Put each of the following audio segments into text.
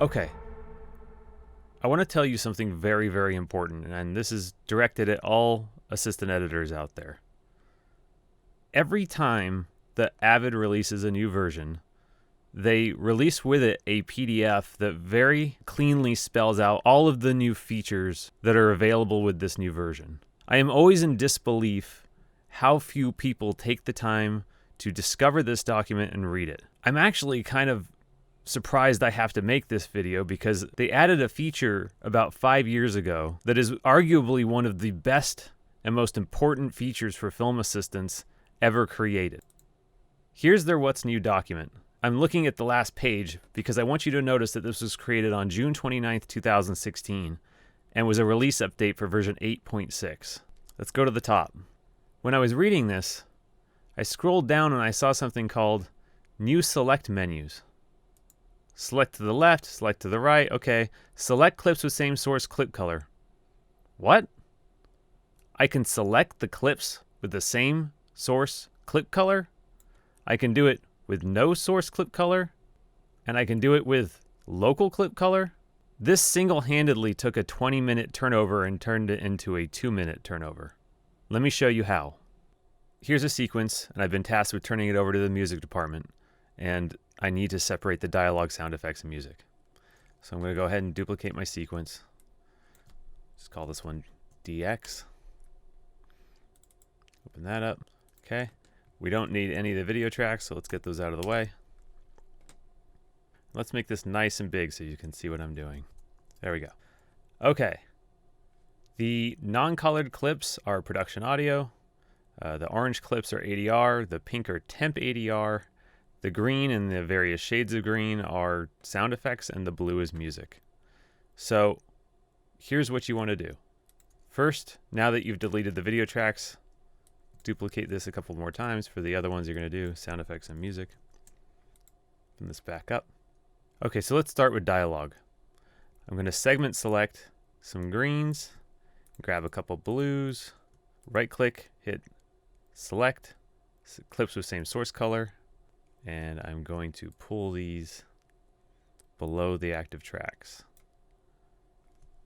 Okay, I want to tell you something very, very important, and this is directed at all assistant editors out there. Every time that Avid releases a new version, they release with it a PDF that very cleanly spells out all of the new features that are available with this new version. I am always in disbelief how few people take the time to discover this document and read it. I'm actually kind of surprised I have to make this video because they added a feature about 5 years ago that is arguably one of the best and most important features for film assistants ever created. Here's their What's New document. I'm looking at the last page because I want you to notice that this was created on June 29th, 2016 and was a release update for version 8.6. Let's go to the top. When I was reading this, I scrolled down and I saw something called New Select Menus. Select to the left, select to the right. Okay, select clips with same source clip color. What? I can select the clips with the same source clip color? I can do it with no source clip color, and I can do it with local clip color. This single-handedly took a 20-minute turnover and turned it into a 2-minute turnover. Let me show you how. Here's a sequence, and I've been tasked with turning it over to the music department, and I need to separate the dialogue, sound effects, and music. So I'm going to go ahead and duplicate my sequence. Just call this one DX. Open that up. Okay. We don't need any of the video tracks, so let's get those out of the way. Let's make this nice and big so you can see what I'm doing. There we go. Okay. The non-colored clips are production audio. The orange clips are ADR. The pink are temp ADR. The green and the various shades of green are sound effects, and the blue is music. So here's what you want to do. First, now that you've deleted the video tracks, duplicate this a couple more times for the other ones you're going to do, sound effects and music. Open this back up. Okay, so let's start with dialogue. I'm going to segment select some greens, grab a couple blues, right click, hit select, clips with same source color, and I'm going to pull these below the active tracks.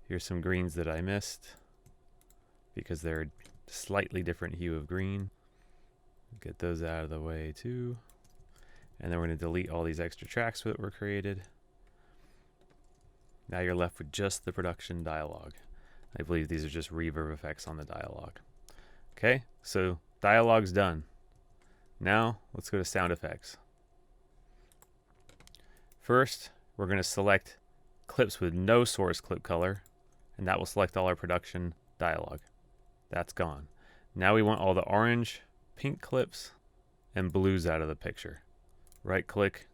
Here's some greens that I missed because they're a slightly different hue of green. Get those out of the way too. And then we're going to delete all these extra tracks that were created. Now you're left with just the production dialogue. I believe these are just reverb effects on the dialogue. Okay, so dialogue's done. Now let's go to sound effects. First, we're going to select clips with no source clip color, and that will select all our production dialogue. That's gone. Now we want all the orange, pink clips, and blues out of the picture. Right click,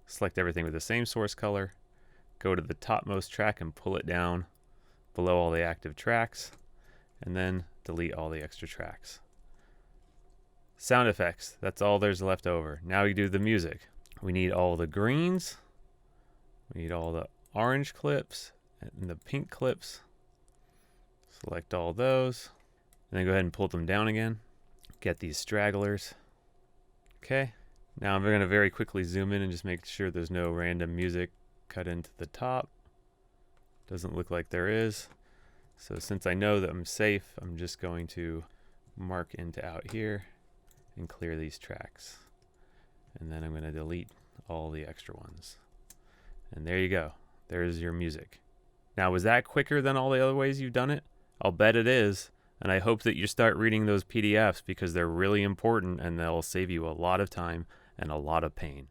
select everything with the same source color, go to the topmost track and pull it down below all the active tracks, and then delete all the extra tracks. Sound effects, that's all there's left over. Now we do the music. We need all the greens, we need all the orange clips, and the pink clips. Select all those, and then go ahead and pull them down again. Get these stragglers. Okay, now I'm going to very quickly zoom in and just make sure there's no random music cut into the top. Doesn't look like there is. So since I know that I'm safe, I'm just going to mark into out here and clear these tracks. And then I'm going to delete all the extra ones. And there you go. There's your music. Now, was that quicker than all the other ways you've done it? I'll bet it is, and I hope that you start reading those PDFs because they're really important and they'll save you a lot of time and a lot of pain.